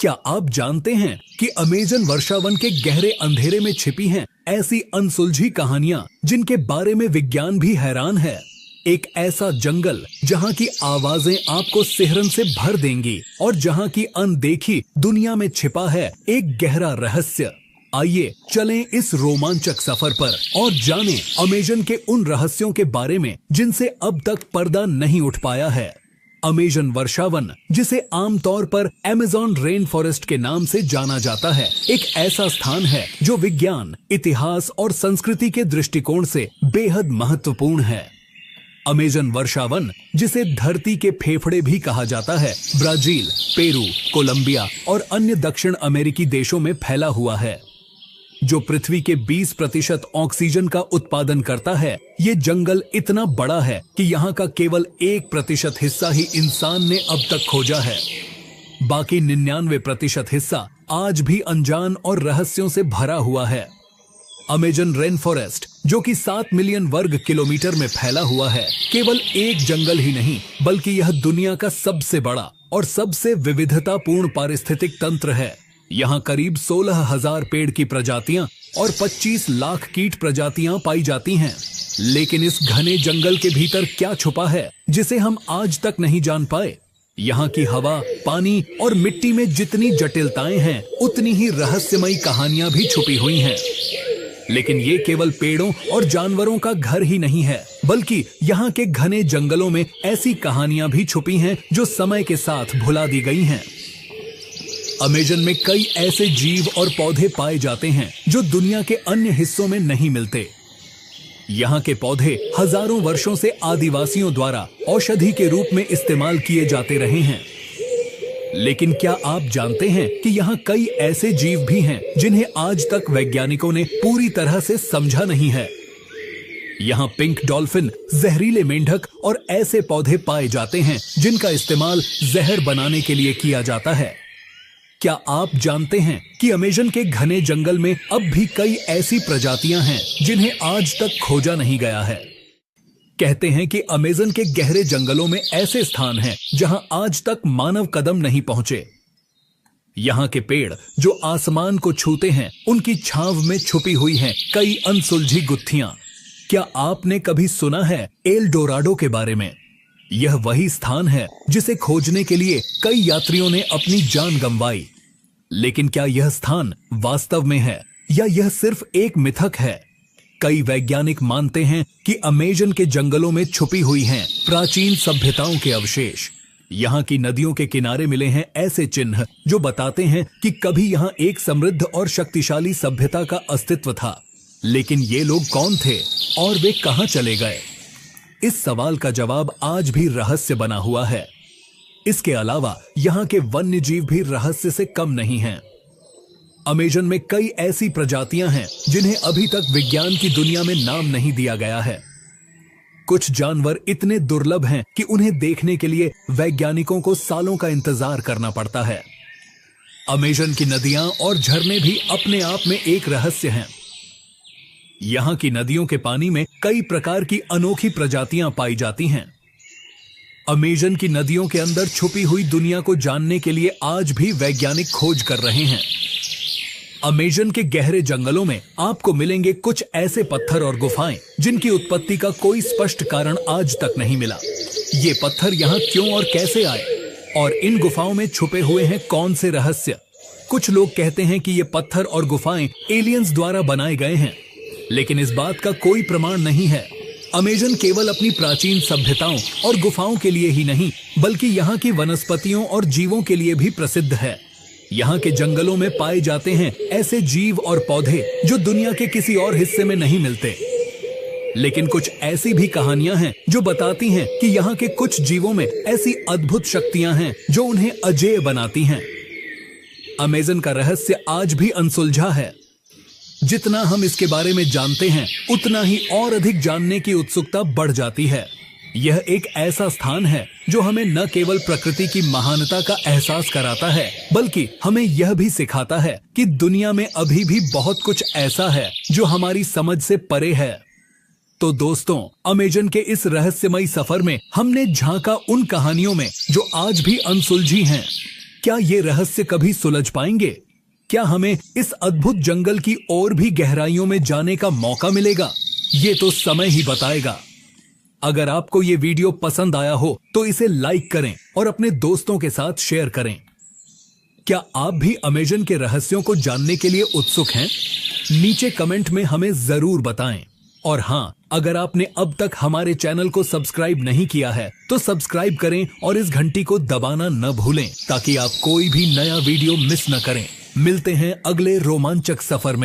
क्या आप जानते हैं कि अमेज़न वर्षावन के गहरे अंधेरे में छिपी हैं ऐसी अनसुलझी कहानियां जिनके बारे में विज्ञान भी हैरान है। एक ऐसा जंगल जहां की आवाजें आपको सिहरन से भर देंगी और जहां की अनदेखी दुनिया में छिपा है एक गहरा रहस्य। आइए चलें इस रोमांचक सफर पर और जानें अमेज़न के उन रहस्यों के बारे में जिनसे अब तक पर्दा नहीं उठ पाया है। अमेज़न वर्षावन, जिसे आमतौर पर अमेज़न रेन फॉरेस्ट के नाम से जाना जाता है, एक ऐसा स्थान है जो विज्ञान, इतिहास और संस्कृति के दृष्टिकोण से बेहद महत्वपूर्ण है। अमेज़न वर्षावन, जिसे धरती के फेफड़े भी कहा जाता है, ब्राजील, पेरू, कोलंबिया और अन्य दक्षिण अमेरिकी देशों में फैला हुआ है। जो पृथ्वी के 20% ऑक्सीजन का उत्पादन करता है, ये जंगल इतना बड़ा है कि यहाँ का केवल 1% हिस्सा ही इंसान ने अब तक खोजा है। बाकी 99% हिस्सा आज भी अनजान और रहस्यों से भरा हुआ है। अमेज़न रेन फॉरेस्ट, जो कि 7 मिलियन वर्ग किलोमीटर में फैला हुआ है, केवल एक जंगल ही नहीं बल्कि यह दुनिया का सबसे बड़ा और सबसे विविधतापूर्ण पारिस्थितिक तंत्र है। यहाँ करीब 16,000 पेड़ की प्रजातियां और 25 लाख कीट प्रजातियां पाई जाती हैं। लेकिन इस घने जंगल के भीतर क्या छुपा है जिसे हम आज तक नहीं जान पाए? यहाँ की हवा, पानी और मिट्टी में जितनी जटिलताएं हैं, उतनी ही रहस्यमयी कहानियां भी छुपी हुई हैं। लेकिन ये केवल पेड़ों और जानवरों का घर ही नहीं है, बल्कि यहाँ के घने जंगलों में ऐसी कहानियां भी छुपी हैं जो समय के साथ भुला दी गई हैं। अमेज़न में कई ऐसे जीव और पौधे पाए जाते हैं जो दुनिया के अन्य हिस्सों में नहीं मिलते। यहाँ के पौधे हजारों वर्षों से आदिवासियों द्वारा औषधि के रूप में इस्तेमाल किए जाते रहे हैं। लेकिन क्या आप जानते हैं कि यहाँ कई ऐसे जीव भी हैं जिन्हें आज तक वैज्ञानिकों ने पूरी तरह से समझा नहीं है। यहाँ पिंक डॉल्फिन, जहरीले मेंढक और ऐसे पौधे पाए जाते हैं जिनका इस्तेमाल जहर बनाने के लिए किया जाता है। क्या आप जानते हैं कि अमेज़न के घने जंगल में अब भी कई ऐसी प्रजातियां हैं जिन्हें आज तक खोजा नहीं गया है? कहते हैं कि अमेज़न के गहरे जंगलों में ऐसे स्थान हैं जहां आज तक मानव कदम नहीं पहुंचे। यहाँ के पेड़ जो आसमान को छूते हैं, उनकी छांव में छुपी हुई हैं कई अनसुलझी गुत्थियां। क्या आपने कभी सुना है एल डोराडो के बारे में? यह वही स्थान है जिसे खोजने के लिए कई यात्रियों ने अपनी जान गंवाई। लेकिन क्या यह स्थान वास्तव में है या यह सिर्फ एक मिथक है? कई वैज्ञानिक मानते हैं कि अमेज़न के जंगलों में छुपी हुई हैं प्राचीन सभ्यताओं के अवशेष। यहाँ की नदियों के किनारे मिले हैं ऐसे चिन्ह जो बताते हैं कि कभी यहाँ एक समृद्ध और शक्तिशाली सभ्यता का अस्तित्व था। लेकिन ये लोग कौन थे और वे कहाँ चले गए? इस सवाल का जवाब आज भी रहस्य बना हुआ है। इसके अलावा यहाँ के वन्य जीव भी रहस्य से कम नहीं हैं। अमेज़न में कई ऐसी प्रजातियां हैं जिन्हें अभी तक विज्ञान की दुनिया में नाम नहीं दिया गया है। कुछ जानवर इतने दुर्लभ हैं कि उन्हें देखने के लिए वैज्ञानिकों को सालों का इंतजार करना पड़ता है। अमेज़न की नदियां और झरने भी अपने आप में एक रहस्य हैं। यहाँ की नदियों के पानी में कई प्रकार की अनोखी प्रजातियां पाई जाती हैं। अमेज़न की नदियों के अंदर छुपी हुई दुनिया को जानने के लिए आज भी वैज्ञानिक खोज कर रहे हैं। अमेज़न के गहरे जंगलों में आपको मिलेंगे कुछ ऐसे पत्थर और गुफाएं जिनकी उत्पत्ति का कोई स्पष्ट कारण आज तक नहीं मिला। ये पत्थर यहाँ क्यों और कैसे आए, और इन गुफाओं में छुपे हुए हैं कौन से रहस्य? कुछ लोग कहते हैं कि ये पत्थर और गुफाएं एलियंस द्वारा बनाए गए हैं, लेकिन इस बात का कोई प्रमाण नहीं है। अमेज़न केवल अपनी प्राचीन सभ्यताओं और गुफाओं के लिए ही नहीं, बल्कि यहाँ की वनस्पतियों और जीवों के लिए भी प्रसिद्ध है। यहाँ के जंगलों में पाए जाते हैं ऐसे जीव और पौधे जो दुनिया के किसी और हिस्से में नहीं मिलते। लेकिन कुछ ऐसी भी कहानियां हैं जो बताती हैं कि यहाँ के कुछ जीवों में ऐसी अद्भुत शक्तियां हैं जो उन्हें अजेय बनाती हैं। अमेज़न का रहस्य आज भी अनसुलझा है। जितना हम इसके बारे में जानते हैं, उतना ही और अधिक जानने की उत्सुकता बढ़ जाती है। यह एक ऐसा स्थान है जो हमें न केवल प्रकृति की महानता का एहसास कराता है, बल्कि हमें यह भी सिखाता है कि दुनिया में अभी भी बहुत कुछ ऐसा है जो हमारी समझ से परे है। तो दोस्तों, अमेज़न के इस रहस्यमयी सफर में हमने झांका उन कहानियों में जो आज भी अनसुलझी हैं। क्या ये रहस्य कभी सुलझ पाएंगे? क्या हमें इस अद्भुत जंगल की और भी गहराइयों में जाने का मौका मिलेगा? ये तो समय ही बताएगा। अगर आपको ये वीडियो पसंद आया हो तो इसे लाइक करें और अपने दोस्तों के साथ शेयर करें। क्या आप भी अमेजन के रहस्यों को जानने के लिए उत्सुक हैं? नीचे कमेंट में हमें जरूर बताएं। और हाँ, अगर आपने अब तक हमारे चैनल को सब्सक्राइब नहीं किया है तो सब्सक्राइब करें और इस घंटी को दबाना न भूलें ताकि आप कोई भी नया वीडियो मिस न करें। मिलते हैं अगले रोमांचक सफर में।